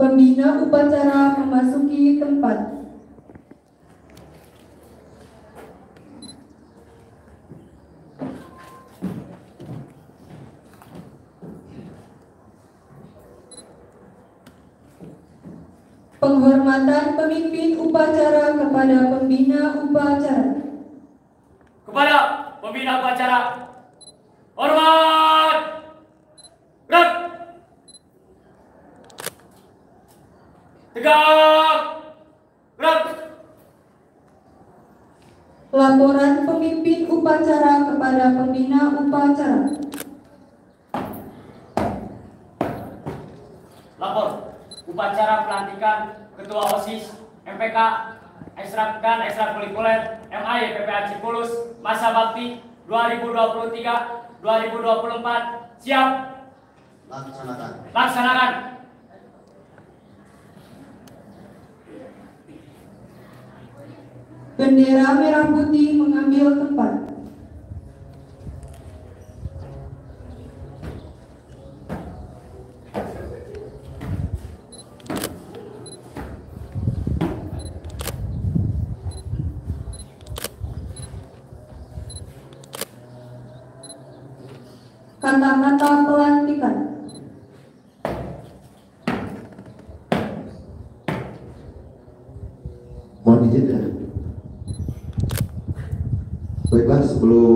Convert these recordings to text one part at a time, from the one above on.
Pembina upacara memasuki tempat. Penghormatan pemimpin upacara kepada pembina upacara. Kepada pembina upacara, hormat, gerak, tegak, gerak. Laporan pemimpin upacara kepada pembina upacara. Lapor upacara pelantikan Ketua OSIS MPK dan ekstrakurikuler MAI PPA Cipulus masa bakti 2023-2024 siap. Laksanakan. Bendera merah putih mengambil tempat. Kata-kata pelantikan. Mohon izin ya. Baiklah, sebelum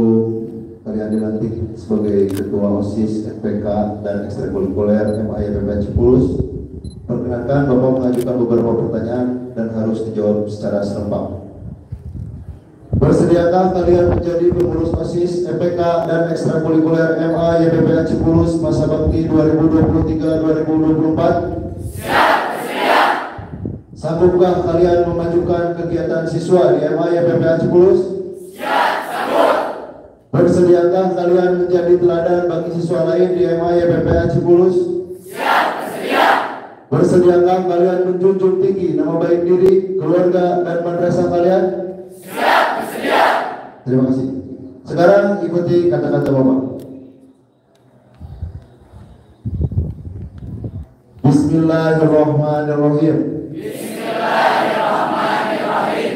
kalian dilantik sebagai Ketua OSIS FPK dan ekstrakurikuler MAI PPA Cipulus, perkenankan Bapak mengajukan beberapa pertanyaan dan harus dijawab secara serempak. Bersediakah kalian menjadi pengurus OSIS FPK dan ekstrakurikuler MAI PPA Cipulus masa bakti 2023-2024? Siap, bersedia. Sanggupkah kalian memajukan kegiatan siswa di MAI PPA Cipulus? Siap, sanggup. Bersediakah kalian menjadi teladan bagi siswa lain di MAI PPA Cipulus? Siap, bersedia. Bersediakah kalian menjunjung tinggi nama baik diri, keluarga, dan madrasah kalian? Siap, bersedia. Terima kasih. Sekarang ikuti kata-kata Bapak. Bismillahirrahmanirrahim. Bismillahirrahmanirrahim.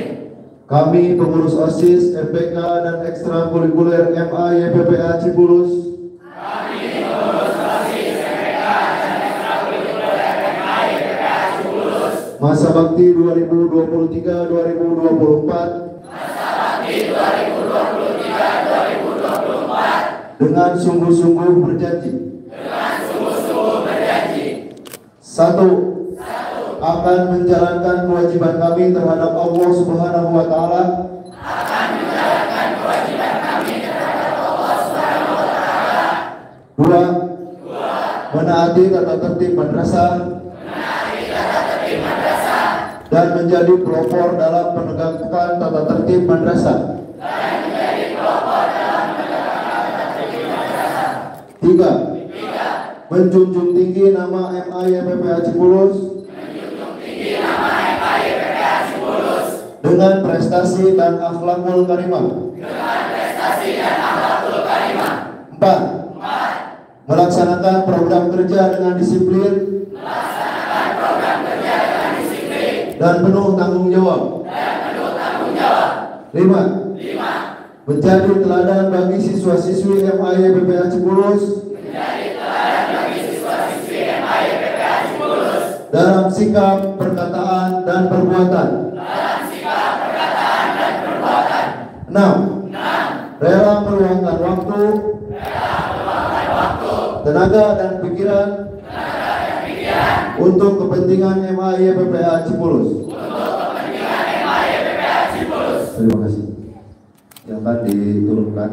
Kami pengurus OSIS FPK dan ekstrakurikuler MAI PPA Cipulus Kami pengurus OSIS FPK dan ekstrakurikuler MAI PPA Cipulus masa bakti 2023-2024 masa bakti 2023-2024 dengan sungguh-sungguh berjanji. Satu, akan menjalankan kewajiban kami terhadap Allah Subhanahu wa Ta'ala. Dua, menaati tata tertib madrasah dan menjadi pelopor dalam penegakan tata tertib madrasah. Tiga, menjunjung tinggi nama MAI PPA Cipulus dengan prestasi dan akhlakul karimah. Empat, melaksanakan program kerja dengan disiplin dan penuh tanggung jawab. Lima, menjadi teladan bagi siswa-siswi MAI PPA Cipulus dalam sikap, perkataan, dan perbuatan. 6. Rela meluangkan waktu, tenaga dan pikiran untuk kepentingan MAI PPA Cipulus. Terima kasih. Yang akan diturunkan.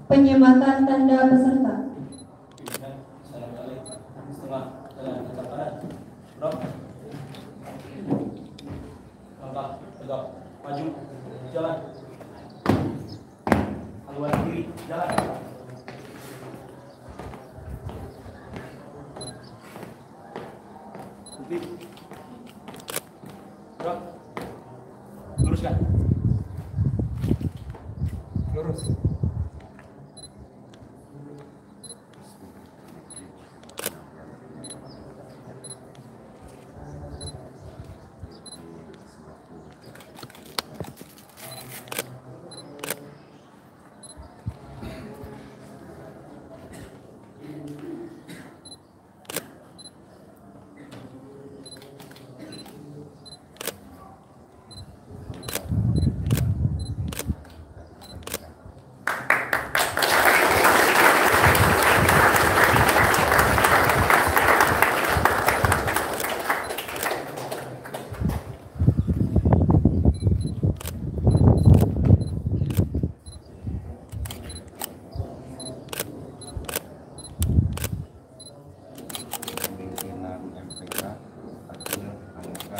Penyematan tanda peserta. Tegak, maju, jalan. Haluan kiri, jalan. Gerak. Luruskan. Lurus. Pimpinan MPK Akil Aneka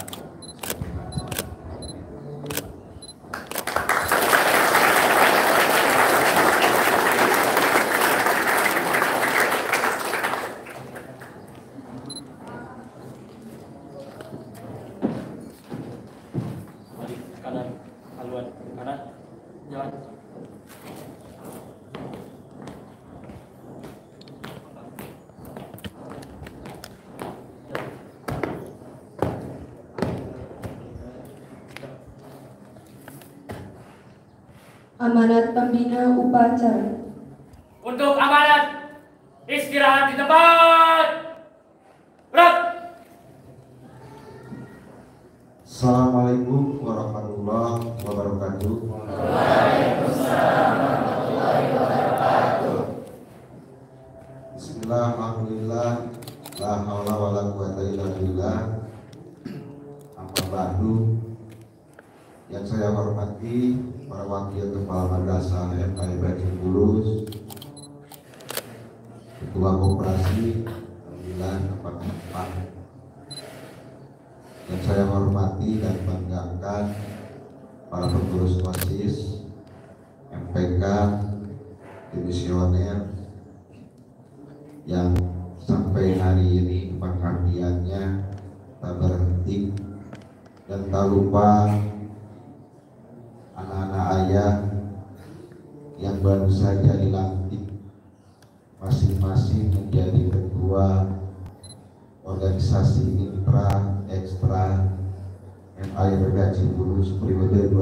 Balik kanan, haluan kanan, jalan. Amanat Pembina Upacara. Untuk amanat, istirahat di tempat. Gerak. Assalamualaikum warahmatullahi wabarakatuh. Bismillah, alhamdulillah, la haula wala quwata illa billah. Amma ba'du. Yang saya hormati para wakil kepala madrasah MAIB Cimbulus, ketua koperasi 944. Yang saya hormati dan banggakan para pengurus OSIS, MPK, dimisioner yang sampai hari ini pengabdiannya tak berhenti, dan tak lupa anak-anak ayah yang baru saja dilantik masing-masing menjadi ketua organisasi intra ekstra MAIB Cimbulus periode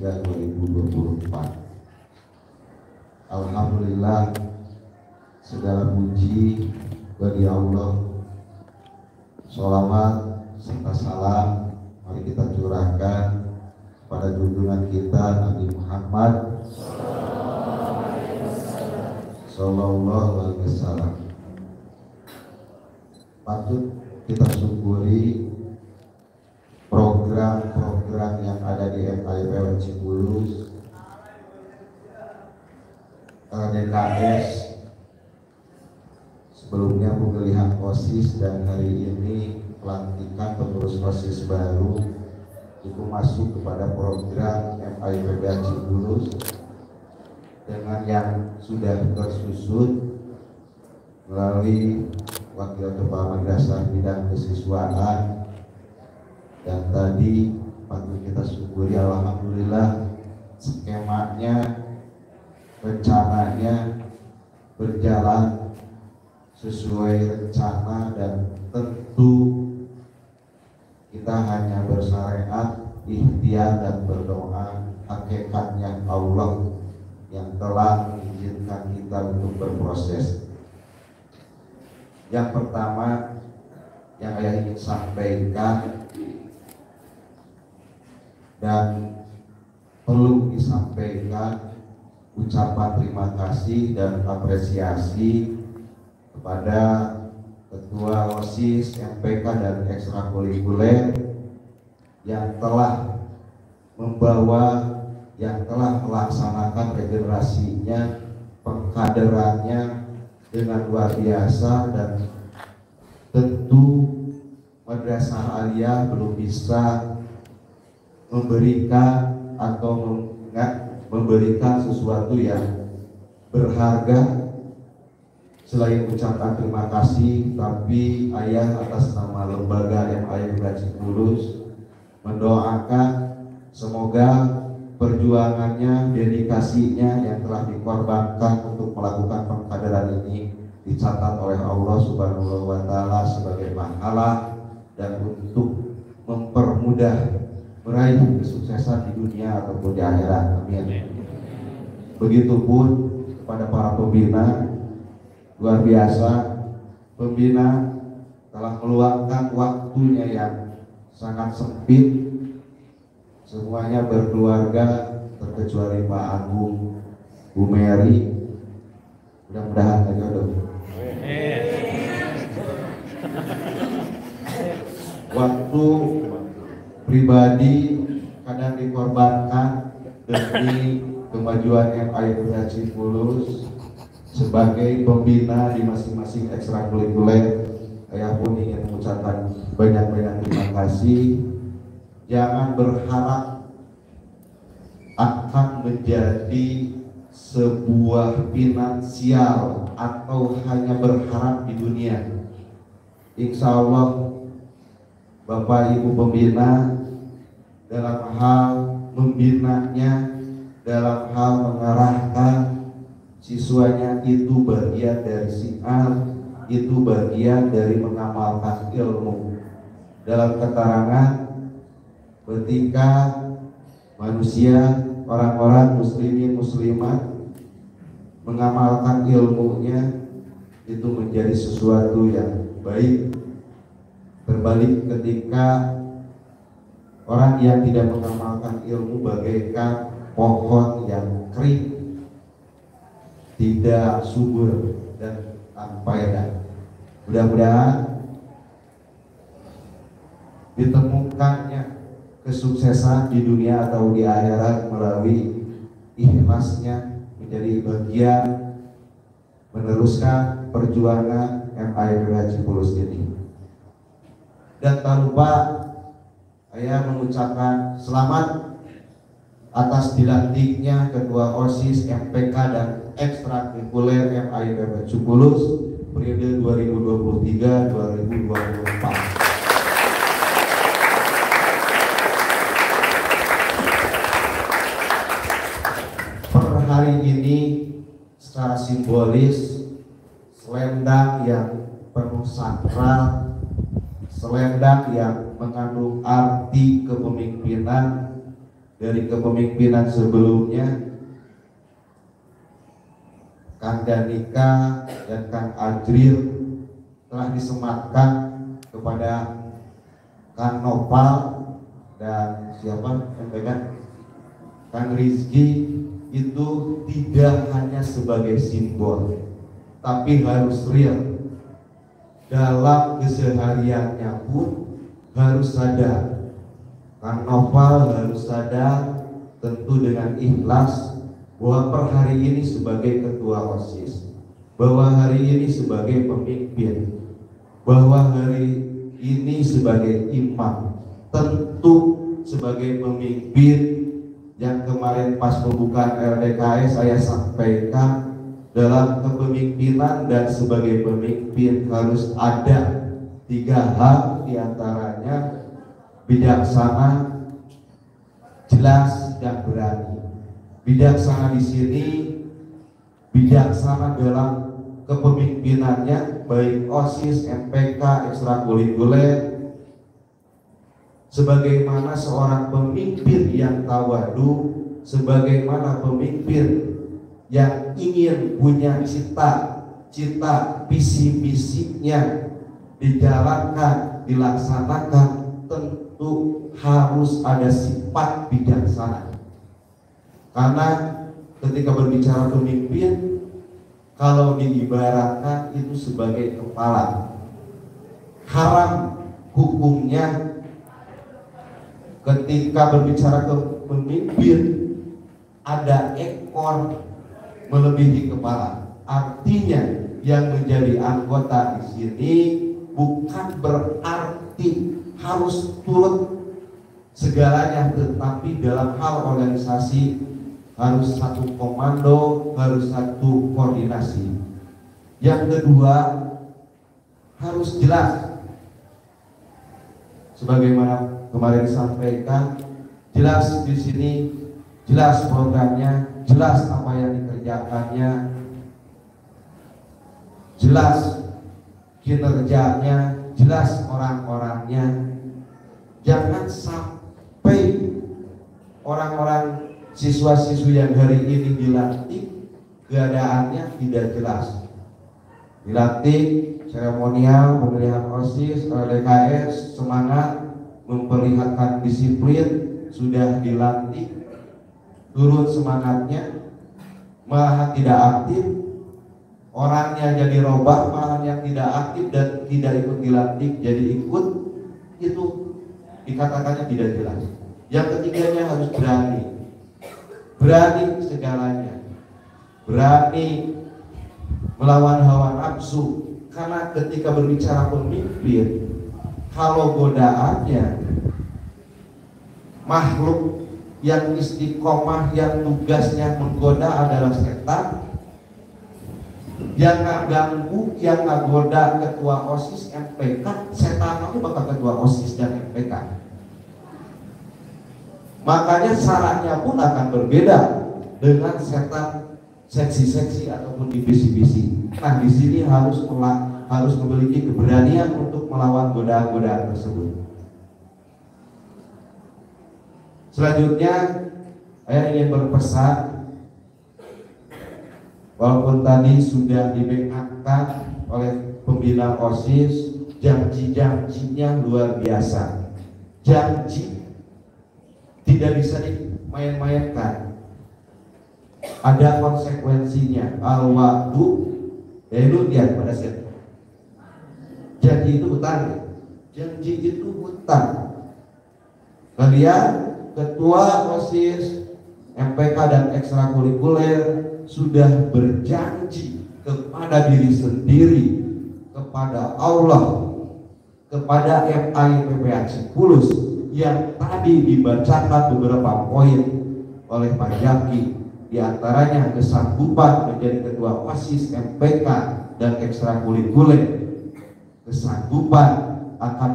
2023-2024. Alhamdulillah, segala puji bagi Allah. Sholawat serta salam mari kita curahkan pada junjungan kita Nabi Muhammad Sallallahu Alaihi Wasallam. Patut kita syukuri program-program yang ada di MAIB Cimbulus, DKS, sebelumnya pemilihan OSIS, dan hari ini pelantikan pengurus OSIS baru itu masuk kepada program MAIB Cimbulus dengan yang sudah tersusun melalui wakil kepala madrasah bidang kesiswaan, dan tadi patut kita syukuri alhamdulillah skemanya, rencananya berjalan sesuai rencana, dan tentu kita hanya bersyariat, ikhtiar dan berdoa. Hakikatnya Allah yang telah mengizinkan kita untuk berproses. Yang pertama yang saya ingin sampaikan dan perlu disampaikan, ucapan terima kasih dan apresiasi kepada Ketua OSIS, MPK dan ekstrakurikuler yang telah membawa, yang telah melaksanakan regenerasinya, pengkaderannya dengan luar biasa, dan tentu Madrasah Aliyah belum bisa memberikan atau memberikan sesuatu yang berharga selain ucapan terima kasih, tapi ayah atas nama lembaga MAI Cipulus mendoakan semoga perjuangannya, dedikasinya yang telah dikorbankan untuk melakukan pengkaderan ini dicatat oleh Allah Subhanahu wa Ta'ala sebagai pahala dan untuk mempermudah meraih kesuksesan di dunia ataupun di akhirat. Amin. Begitupun kepada para pembina, luar biasa, pembina telah meluangkan waktunya yang sangat sempit, semuanya berkeluarga terkecuali Pak Agung, Bu Mary, mudah-mudahan aja jodoh. Waktu pribadi kadang dikorbankan demi kemajuan MAI Cipulus sebagai pembina di masing-masing ekstrakurikuler. Saya pun ingin mengucapkan banyak-banyak terima kasih. Jangan berharap akan menjadi sebuah finansial atau hanya berharap di dunia. Insya Allah Bapak Ibu pembina dalam hal membinanya, dalam hal mengarahkan siswanya itu bagian dari siar, itu bagian dari mengamalkan ilmu. Dalam keterangan, ketika manusia, orang-orang muslimin muslimat mengamalkan ilmunya, itu menjadi sesuatu yang baik. Berbalik ketika orang yang tidak mengamalkan ilmu bagaikan pohon yang kering, tidak subur dan tanpa faedah. Mudah-mudahan ditemukannya kesuksesan di dunia atau di akhirat melalui ikhlasnya menjadi bagian meneruskan perjuangan MAI Cipulus ini. Dan tak lupa saya mengucapkan selamat atas dilantiknya Ketua OSIS MPK dan Ekstrakurikuler MAI Cipulus periode 2023-2024. Hari ini secara simbolis selendang yang penuh sakral, selendang yang mengandung arti kepemimpinan dari kepemimpinan sebelumnya, Kang Danika dan Kang Adril telah disematkan kepada Kang Nopal dan siapa yang pegang Kang Rizky. Itu tidak hanya sebagai simbol, tapi harus real. Dalam kesehariannya pun harus sadar. Kang Noval harus sadar, tentu dengan ikhlas, bahwa per hari ini sebagai ketua OSIS, bahwa hari ini sebagai pemimpin, bahwa hari ini sebagai imam, tentu sebagai pemimpin. Yang kemarin pas pembukaan RDKS saya sampaikan, dalam kepemimpinan dan sebagai pemimpin harus ada 3 hal, diantaranya bijaksana, jelas, dan berani. Bijaksana di sini, bijaksana dalam kepemimpinannya, baik OSIS, MPK, ekstrakurikuler, sebagaimana seorang pemimpin yang tawadu, sebagaimana pemimpin yang ingin punya cita-cita, visi-misinya dijalankan, dilaksanakan, tentu harus ada sifat bijaksana. Karena ketika berbicara pemimpin, kalau diibaratkan itu sebagai kepala, haram hukumnya. Ketika berbicara ke pemimpin, ada ekor melebihi kepala. Artinya yang menjadi anggota di sini bukan berarti harus turut segalanya, tetapi dalam hal organisasi harus satu komando, harus satu koordinasi. Yang kedua, harus jelas. Sebagaimana kemarin disampaikan, jelas di sini, jelas programnya, jelas apa yang dikerjakannya, jelas kinerjanya, jelas orang-orangnya. Jangan sampai orang-orang siswa-siswi yang hari ini dilantik keadaannya tidak jelas. Dilantik seremonial pemilihan OSIS, LDKS, semangat memperlihatkan disiplin, sudah dilantik, turun semangatnya, malah tidak aktif, orangnya jadi robah, malah yang tidak aktif dan tidak ikut dilantik jadi ikut, itu dikatakannya tidak jelas. Yang ketiganya harus berani, berani segalanya, berani melawan hawa nafsu. Karena ketika berbicara pemimpin, kalau godaannya makhluk yang istiqomah, yang tugasnya menggoda adalah setan, yang ganggu, yang ngagoda ketua OSIS MPK, setan itu bakal ketua OSIS dan MPK. Makanya syaratnya pun akan berbeda dengan setan seksi-seksi ataupun divisi-divisi. Nah, di sini harus memiliki keberanian untuk melawan godaan-godaan tersebut. Selanjutnya, saya ingin berpesan, walaupun tadi sudah dibekakkan oleh pembina OSIS, janji-janjinya luar biasa. Janji tidak bisa dimain-mainkan. Ada konsekuensinya. Al-wa'du itu lihat pada siapa. Janji itu hutang. Janji itu hutang. Kalian ketua OSIS, MPK dan ekstrakurikuler sudah berjanji kepada diri sendiri, kepada Allah, kepada MAI-PPA Cipulus yang tadi dibacakan beberapa poin oleh Pak Jaki. Di antaranya kesanggupan menjadi ketua OSIS, MPK dan ekstrakurikuler, kesanggupan akan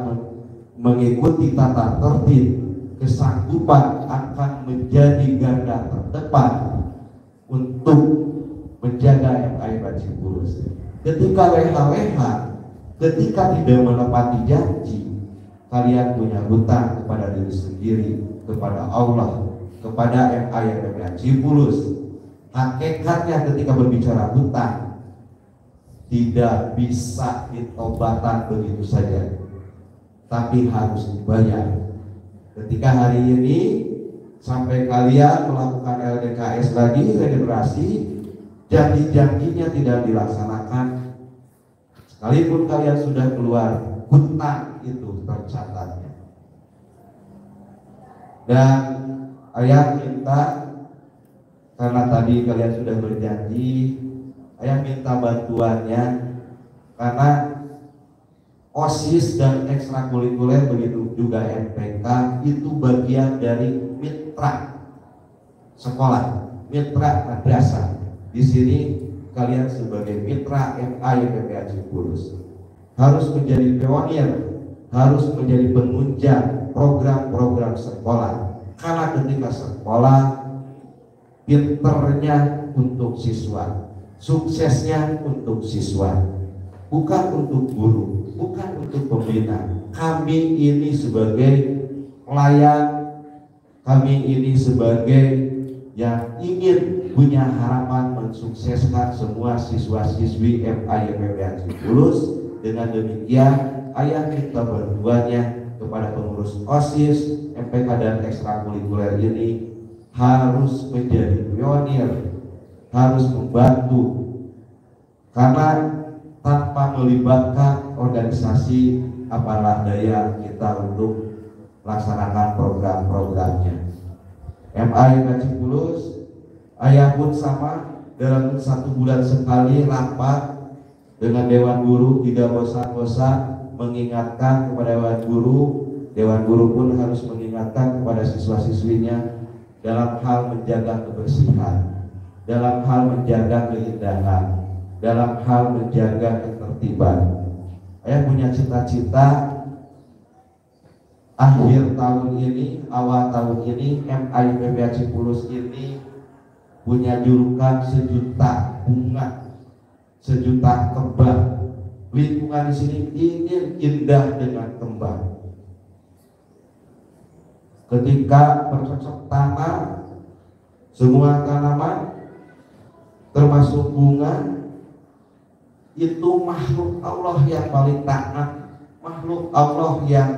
mengikuti tata tertib, kesanggupan akan menjadi garda terdepan untuk menjaga MAI Cipulus. Ketika leha-leha, ketika tidak menepati janji, kalian punya hutang kepada diri sendiri, kepada Allah, kepada MAI Cipulus. Hakikatnya ketika berbicara hutang, tidak bisa ditobatan begitu saja, tapi harus dibayar. Ketika hari ini sampai kalian melakukan LDKS lagi, regenerasi, janji-janjinya tidak dilaksanakan, sekalipun kalian sudah keluar, hutang itu tercatatnya. Dan ayah minta, karena tadi kalian sudah berjanji, ayah minta bantuannya, karena OSIS dan ekstrakurikuler begitu juga MPK itu bagian dari mitra sekolah, mitra madrasah. Di sini kalian sebagai mitra MAI-PPA Cipulus harus menjadi pionir, harus menjadi penunjang program-program sekolah. Karena ketika sekolah, pinternya untuk siswa, suksesnya untuk siswa, bukan untuk guru, bukan untuk pembina. Kami ini sebagai pelayan, kami ini sebagai yang ingin punya harapan mensukseskan semua siswa-siswi MAI-PPA Cipulus. Dengan demikian, ayah minta bantuannya kepada pengurus OSIS, MPK dan ekstrakurikuler ini harus menjadi pionir, harus membantu, karena tanpa melibatkan organisasi apalah daya kita untuk melaksanakan program-programnya. MAI Cipulus, ayah pun sama, dalam 1 bulan sekali rapat dengan Dewan Guru, tidak bosan-bosan mengingatkan kepada Dewan Guru. Dewan Guru pun harus mengingatkan kepada siswa-siswinya dalam hal menjaga kebersihan, dalam hal menjaga keindahan, dalam hal menjaga ketertiban. Saya punya cita-cita akhir tahun ini, awal tahun ini, MAIPBA Cipulus ini punya julukan 1.000.000 bunga, 1.000.000 kembang. Lingkungan di sini ingin indah dengan kembang. Ketika bercocok tanam, semua tanaman termasuk bunga itu makhluk Allah yang paling taat, makhluk Allah yang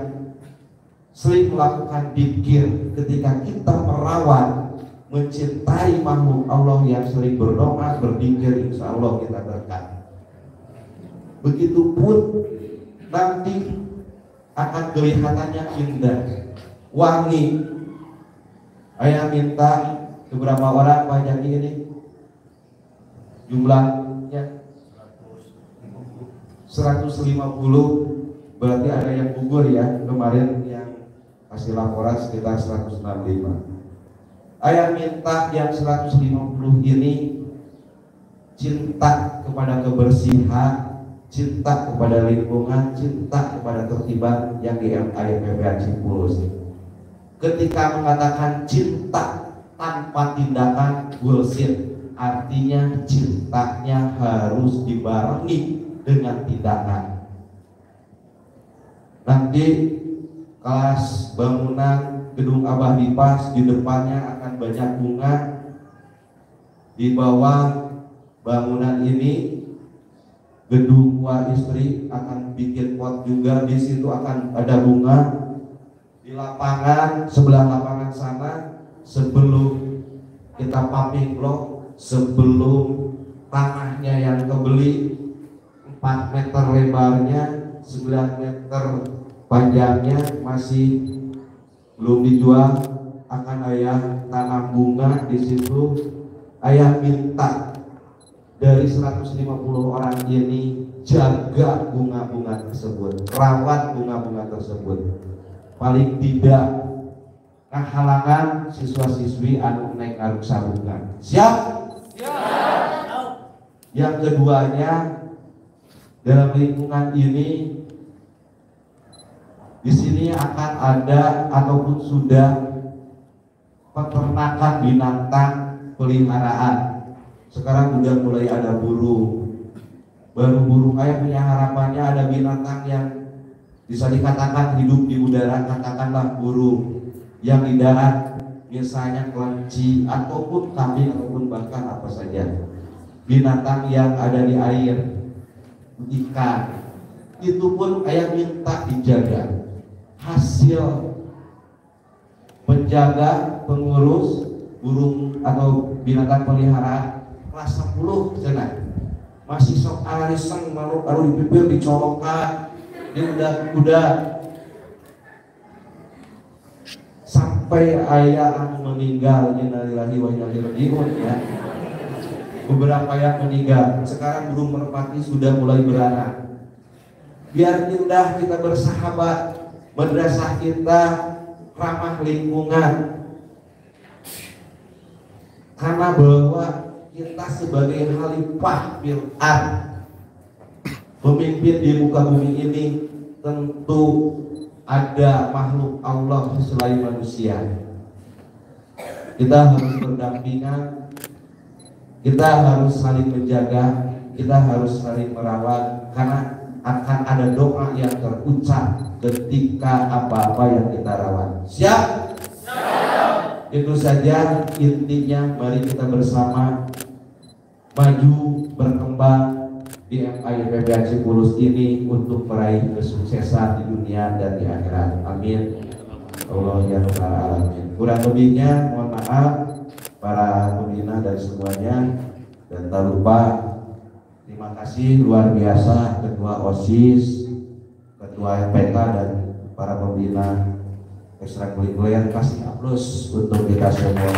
sering melakukan dzikir. Ketika kita merawat, mencintai makhluk Allah yang sering berdoa, berzikir, insya Allah kita berkat. Begitupun nanti akan kelihatannya indah, wangi. Saya minta beberapa orang banyak ini jumlahnya 150, berarti ada yang gugur ya kemarin yang kasih laporan sekitar 165. Saya minta yang 150 ini cinta kepada kebersihan, cinta kepada lingkungan, cinta kepada ketertiban yang di MAIPBA Cipulus. Ketika mengatakan cinta tanpa tindakan bullshit, artinya cintanya harus dibarengi dengan tindakan. Nanti kelas bangunan gedung Abah Dipas di depannya akan banyak bunga. Di bawah bangunan ini gedung Wa Istri akan bikin pot juga, di situ akan ada bunga. Di lapangan sebelah lapangan sana, sebelum kita pumping block, sebelum tanahnya yang kebeli 4 meter lebarnya, 9 meter panjangnya masih belum dijual, akan ayah tanam bunga di situ. Ayah minta dari 150 orang ini jaga bunga-bunga tersebut, rawat bunga-bunga tersebut. Paling tidak halangan siswa-siswi anu naik aruksa bunga. Siap? Siap. Yang keduanya, dalam lingkungan ini di sini akan ada ataupun sudah peternakan binatang peliharaan. Sekarang udah mulai ada burung. Baru burung kayak punya harapannya ada binatang yang bisa dikatakan hidup di udara, katakanlah burung yang di darat, misalnya kelinci ataupun kambing ataupun bahkan apa saja. Binatang yang ada di air, ikan, itu pun ayah minta dijaga. Hasil penjaga, pengurus burung atau binatang peliharaan kelas 10 cenah masih sok ariseng malu dipipir dicolokan, dia udah sampai ayah meninggal, innalillahi wa inna ilaihi raji'un ya. Beberapa yang meninggal, sekarang burung merpati sudah mulai beranak. Biar indah kita bersahabat, madrasah kita ramah lingkungan, karena bahwa kita sebagai khalifah fil ardh, pemimpin di muka bumi ini, tentu ada makhluk Allah selain manusia. Kita harus berdampingan, kita harus saling menjaga, kita harus saling merawat, karena akan ada doa yang terucap ketika apa-apa yang kita rawat. Siap? Siap. Itu saja intinya. Mari kita bersama maju berkembang di MAIPBA Cipulus ini untuk meraih kesuksesan di dunia dan di akhirat. Amin. Allah ya Rabbal alamin. Kurang lebihnya mohon maaf para pembina dan semuanya, dan tak lupa terima kasih luar biasa Ketua OSIS, Ketua MPK dan para pembina ekstrakurikuler. Kasih aplaus untuk kita semua.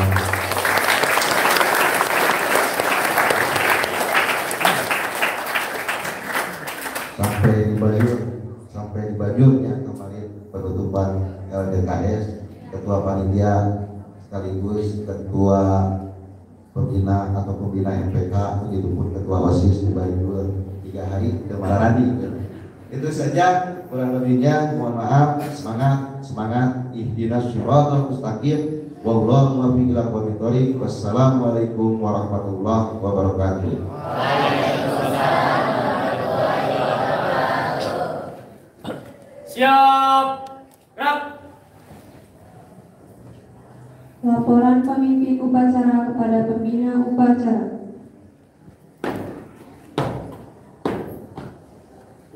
Sampai di Banyurnya kemarin penutupan LDKS, Ketua Panitia sekaligus Ketua pembina atau pembina MPK, begitu pun ketua OSIS dibagi 3 hari ke Malarani. Itu saja, kurang lebihnya mohon maaf. Semangat ihdinas shiratal mustaqim, wallahu muwaffiq ila aqwamit thoriq. Wassalamualaikum warahmatullahi wabarakatuh. Siap. Gerak. Laporan pemimpin upacara kepada pembina upacara.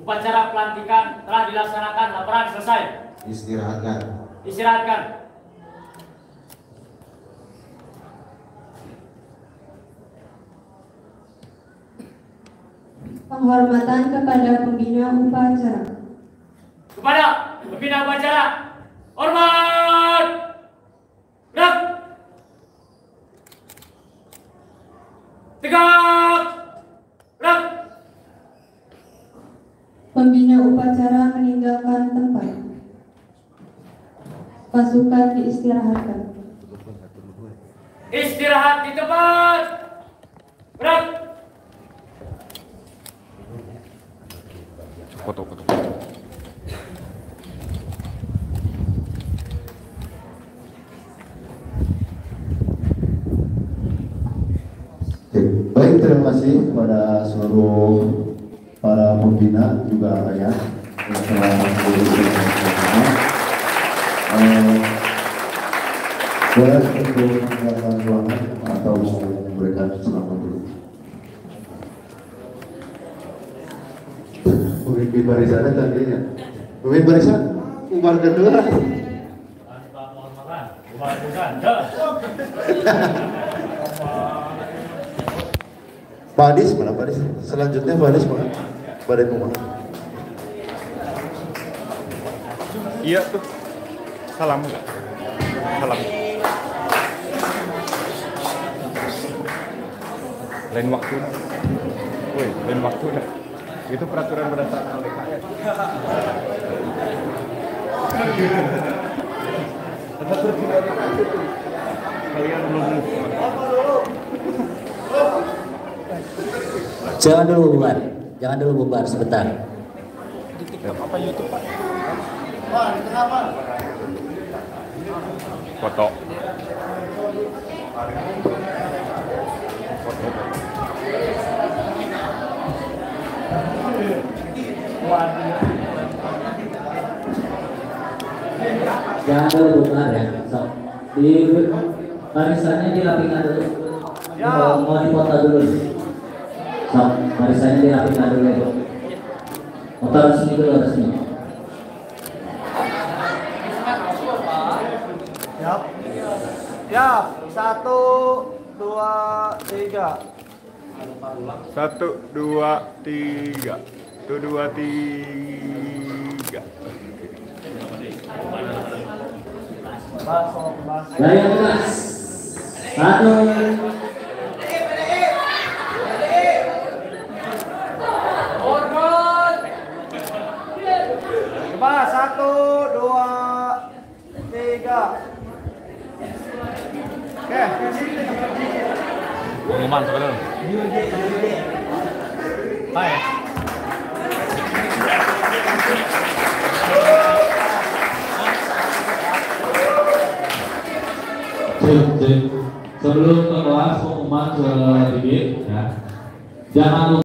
Upacara pelantikan telah dilaksanakan. Laporan selesai. Istirahatkan. Istirahatkan. Penghormatan kepada pembina upacara. Kepada pembina upacara, hormat. Gerak. Tegak. Gerak. Pembina upacara meninggalkan tempat. Pasukan diistirahatkan. Istirahat di tempat. Gerak. Foto. Baik, terima kasih kepada seluruh para pembina juga ayah yang telah boleh untuk meninggalkan ruangan atau memberikan selamat dulu. Pemimpin barisannya tadinya. Pemimpin barisan, bubarkan dulu. Pak Adis mana Pak Adis? Selanjutnya Pak Adis mana? Badan Umum. Iya tuh. Salam. Lain waktu. Woi, lain waktu dah. Itu peraturan berdasarkan LKS. Kalian belum. Jangan dulu bubar sebentar. Di TikTok apa YouTube Pak? Foto. Jangan dulu bubar ya. So, di barisannya dirapikan dulu. Mau dipoto dulu. So, barisannya dirapikan dulu. Foto resmi dulu resmi. Siap. 1, 2, 3. 1, 2, 3. 1, 2, 3. Layar kelas. 1. Coba 1, 2, 3. Oke. Pengumuman sekarang. Baik. Sebelum membahas pengumuman ke bibit, ya, jangan lupa